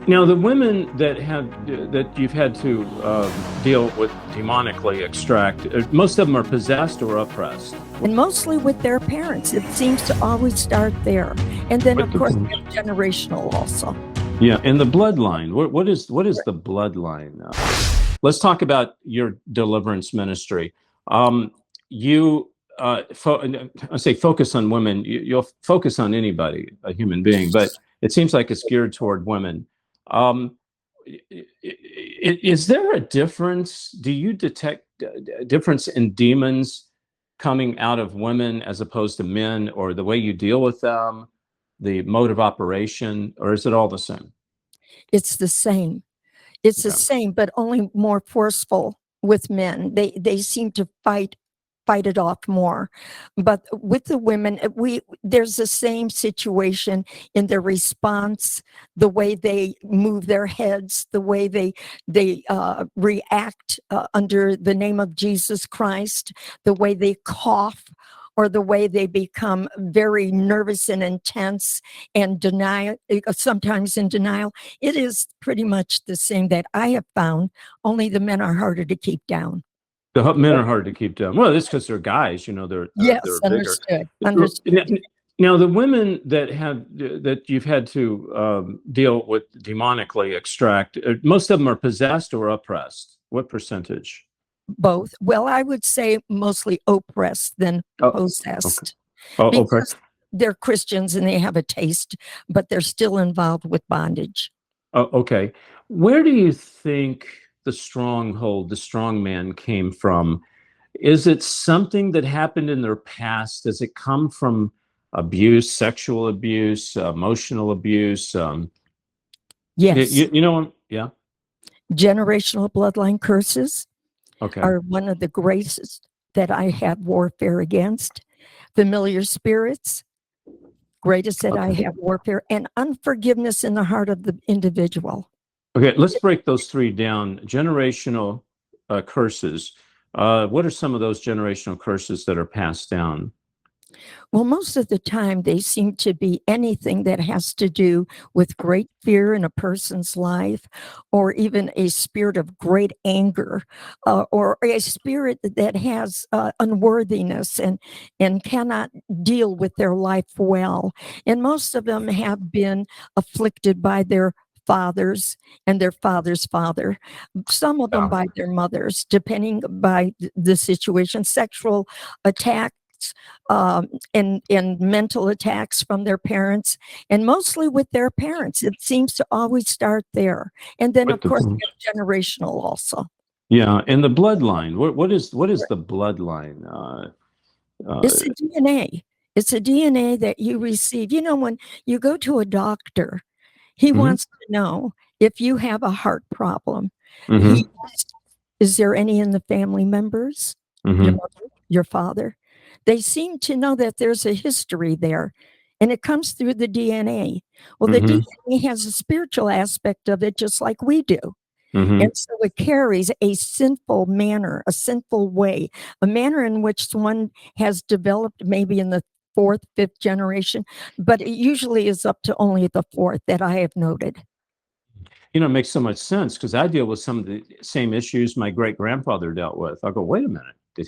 Now, the women that you've had to deal with demonically extract, most of them are possessed or oppressed. And mostly with their parents. It seems to always start there. And then, of course, generational also. Yeah, and the bloodline. What is the bloodline? Let's talk about your deliverance ministry. You I say focus on women. You'll focus on anybody, a human being, but it seems like it's geared toward women. Um, is there a difference? Do you detect a difference in demons coming out of women as opposed to men, or the way you deal with them, the mode of operation, or is it all the same? It's the same. It's the same, but only more forceful with men. They seem to fight it off more. But with the women, there's the same situation in their response, the way they move their heads, the way they react under the name of Jesus Christ, the way they cough, or the way they become very nervous and intense and sometimes in denial. It is pretty much the same that I have found, only the men are harder to keep down. The men are hard to keep down. Well, it's because they're guys, they're yes, they're understood. bigger. Understood. Now, the women that you've had to deal with demonically extract, most of them are possessed or oppressed. What percentage? Both. Well, I would say mostly oppressed than possessed. Okay. Because they're Christians and they have a taste, but they're still involved with bondage. Okay. Where do you think the stronghold, the strong man came from? Is it something that happened in their past? Does it come from abuse, sexual abuse, emotional abuse? Yes. Yeah. Generational bloodline curses Okay. are one of the greatest that I have warfare against. Familiar spirits, greatest that I have warfare, and unforgiveness in the heart of the individual. Okay, let's break those three down. Generational curses. What are some of those generational curses that are passed down? Well, most of the time, they seem to be anything that has to do with great fear in a person's life, or even a spirit of great anger, or a spirit that has unworthiness and cannot deal with their life well. And most of them have been afflicted by their fathers and their father's father, some of them by their mothers, depending by the situation, sexual attacks, and mental attacks from their parents, and mostly with their parents. It seems to always start there. And then, of course, generational also. Yeah, and the bloodline. What is the bloodline? It's a DNA. It's a DNA that you receive. When you go to a doctor, he wants to know if you have a heart problem. Is there any in the family members? Your mother, your father? They seem to know that there's a history there, and it comes through the DNA. Well, the DNA has a spiritual aspect of it, just like we do. And so it carries a sinful manner, a sinful way, a manner in which one has developed maybe in the 4th, 5th generation, but it usually is up to only the 4th that I have noted. It makes so much sense, because I deal with some of the same issues my great-grandfather dealt with. I go, wait a minute, did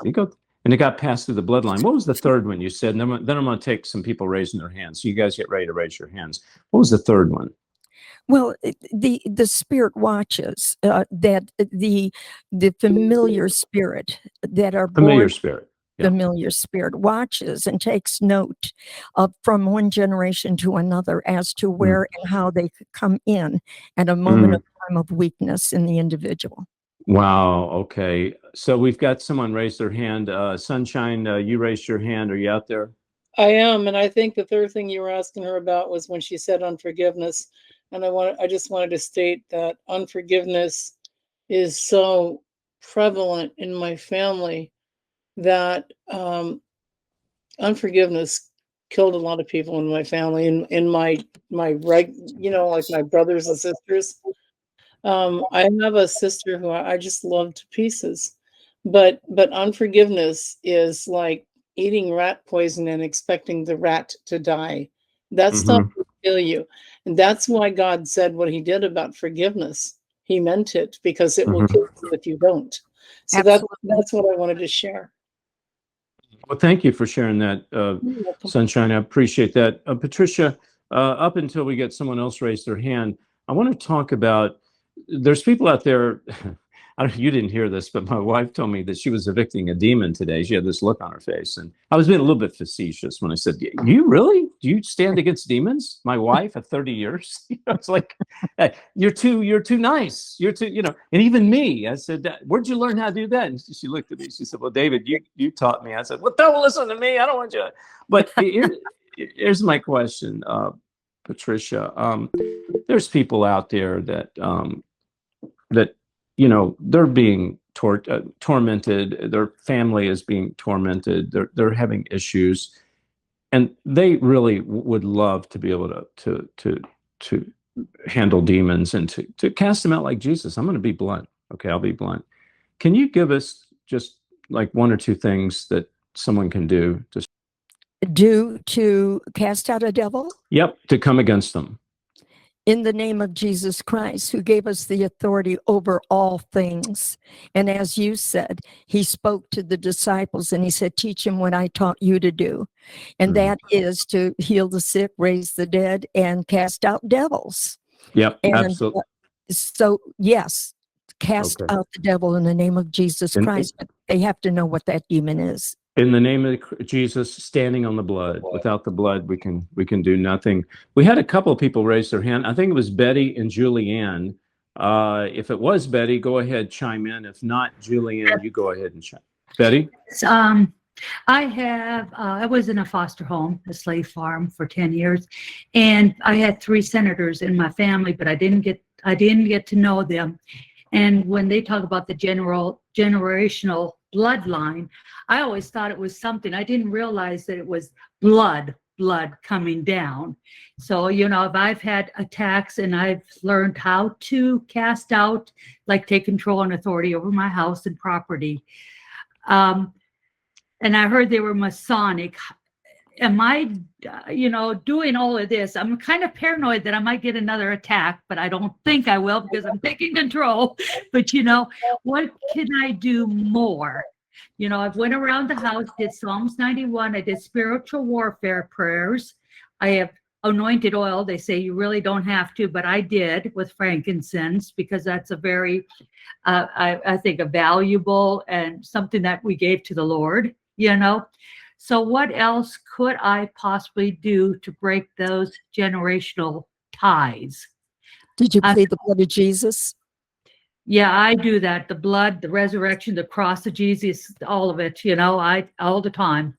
he go? And it got passed through the bloodline. What was the third one you said? And then I'm going to take some people raising their hands. So you guys get ready to raise your hands. What was the third one? Well, the spirit watches, that the familiar spirit that are familiar spirit. Yeah. Familiar spirit watches and takes note of from one generation to another as to where and how they could come in at a moment of time of weakness in the individual. Wow. Okay. So we've got someone raise their hand. Sunshine, you raised your hand. Are you out there? I am. And I think the third thing you were asking her about was when she said unforgiveness. And I just wanted to state that unforgiveness is so prevalent in my family that unforgiveness killed a lot of people in my family, in my like my brothers and sisters. I have a sister who I just love to pieces, but unforgiveness is like eating rat poison and expecting the rat to die. That stuff is Feel you. And that's why God said what he did about forgiveness. He meant it, because it will Mhm. kill you if you don't. So that's what I wanted to share. Well, thank you for sharing that, You're welcome. Sunshine. I appreciate that. Patricia, up until we get someone else raise their hand, I want to talk about, there's people out there, I don't, you didn't hear this, but my wife told me that she was evicting a demon today. She had this look on her face. And I was being a little bit facetious when I said, you really? Do you stand against demons? My wife of 30 years? It's like, hey, you're too nice. You're too, and even me, I said, where'd you learn how to do that? And she looked at me, she said, well, David, you taught me. I said, well, don't listen to me. I don't want you. But here's my question, Patricia. There's people out there that they're being tormented. Their family is being tormented. They're having issues, and they really would love to be able to handle demons and to cast them out like Jesus. I'm going to be blunt. Okay, I'll be blunt. Can you give us just like one or two things that someone can do to cast out a devil? Yep, to come against them. In the name of Jesus Christ, who gave us the authority over all things. And as you said, he spoke to the disciples and he said, teach them what I taught you to do. And that is to heal the sick, raise the dead, and cast out devils. Yep, and absolutely. So yes, cast out the devil in the name of Jesus Christ. But they have to know what that demon is. In the name of Jesus, standing on the blood. Without the blood, we can do nothing. We had a couple of people raise their hand. I think it was Betty and Julianne. If it was Betty, go ahead, chime in. If not, Julianne, you go ahead and chime. Betty? I was in a foster home, a slave farm, for 10 years, and I had 3 senators in my family, but I didn't get to know them. And when they talk about the generational bloodline, I always thought it was something. I didn't realize that it was blood coming down. So, if I've had attacks and I've learned how to cast out, like take control and authority over my house and property. And I heard they were Masonic. Am I, doing all of this? I'm kind of paranoid that I might get another attack, but I don't think I will because I'm taking control. But, what can I do more? I've went around the house, did Psalms 91. I did spiritual warfare prayers. I have anointed oil. They say you really don't have to, but I did with frankincense because that's a very, I think, a valuable and something that we gave to the Lord, So what else could I possibly do to break those generational ties? Did you plead the blood of Jesus? Yeah, I do that. The blood, the resurrection, the cross of Jesus, all of it, all the time,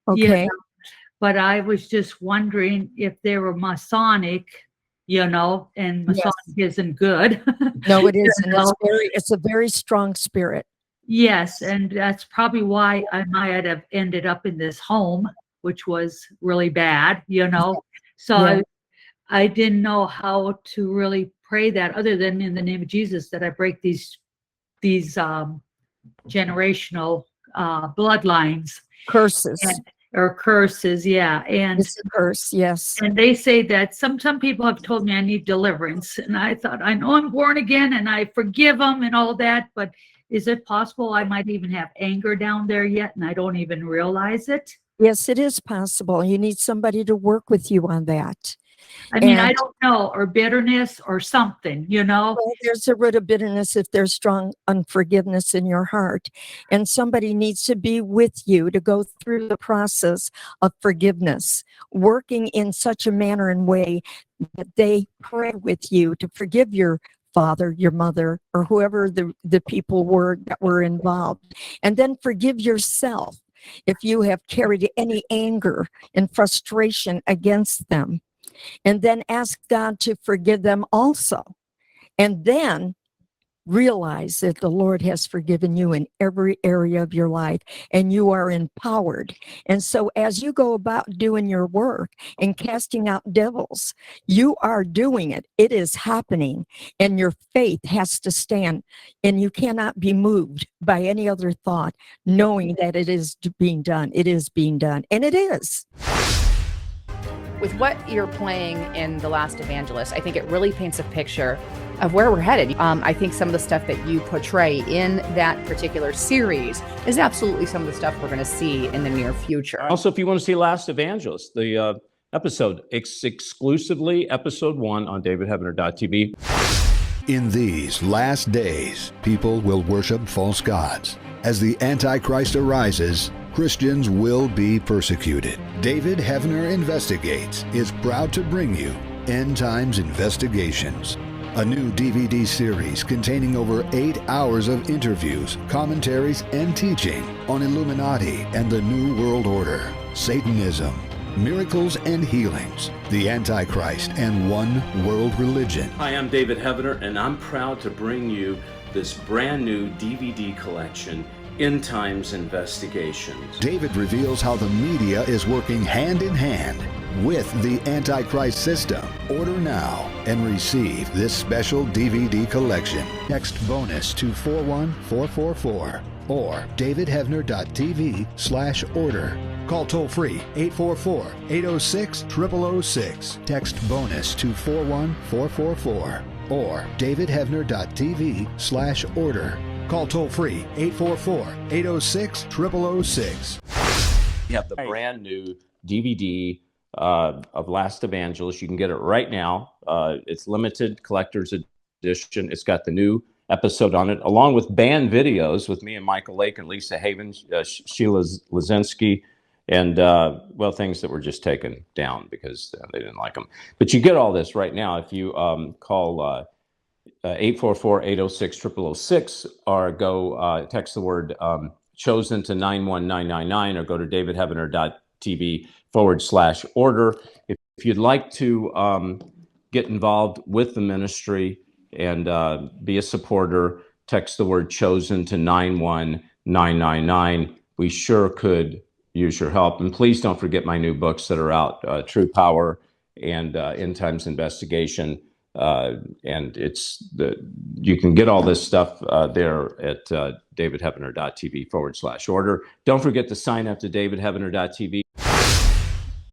Okay. But I was just wondering if they were Masonic, and Masonic isn't good. No, it isn't. It's a very strong spirit. Yes, and that's probably why I might have ended up in this home, which was really bad, So I didn't know how to really pray that, other than in the name of Jesus, that I break these generational bloodlines, curses. Or curses, yeah. And it's a curse, yes. And they say that some people have told me I need deliverance, and I thought, I know I'm born again and I forgive them and all that, but is it possible I might even have anger down there yet and I don't even realize it? Yes, it is possible. You need somebody to work with you on that. I mean, I don't know, or bitterness or something, Well, there's a root of bitterness if there's strong unforgiveness in your heart. And somebody needs to be with you to go through the process of forgiveness, working in such a manner and way that they pray with you to forgive your father, your mother, or whoever the people were that were involved. And then forgive yourself if you have carried any anger and frustration against them. And then ask God to forgive them also. And then realize that the Lord has forgiven you in every area of your life and you are empowered. And so as you go about doing your work and casting out devils, you are doing it. It is happening, and your faith has to stand, and you cannot be moved by any other thought, knowing that it is being done. It is being done, and it is. With what you're playing in The Last Evangelist, I think it really paints a picture of where we're headed. I think some of the stuff that you portray in that particular series is absolutely some of the stuff we're going to see in the near future. Also, if you want to see Last Evangelist, the episode, it's exclusively episode 1 on davidheavener.tv. In these last days, people will worship false gods. As the Antichrist arises, Christians will be persecuted. David Heavener Investigates is proud to bring you End Times Investigations, a new DVD series containing over 8 hours of interviews, commentaries, and teaching on Illuminati and the New World Order, Satanism, miracles and healings, the Antichrist, and one world religion. Hi, I'm David Heavener, and I'm proud to bring you this brand new DVD collection, End Times Investigations. David reveals how the media is working hand in hand with the Antichrist system. Order now and receive this special DVD collection. Text bonus to 41444 or davidheavener.tv/order. Call toll free 844-806-0006. Text bonus to 41444 or davidheavener.tv/order. Call toll free 844-806-0006. We have the brand new DVD of Last Evangelist. You can get it right now. It's limited collector's edition. It's got the new episode on it, along with banned videos with me and Michael Lake and Lisa Haven, Sheila Lazinski, and things that were just taken down because they didn't like them. But you get all this right now if you call 844-806-0006 or go text the word chosen to 91999 or go to davidheavener.tv/order. If you'd like to get involved with the ministry and be a supporter, text the word chosen to 91999. We sure could use your help. And please don't forget my new books that are out, True Power and End Times Investigation. And you can get all this stuff there at davidheavener.tv/order. Don't forget to sign up to davidheavener.tv.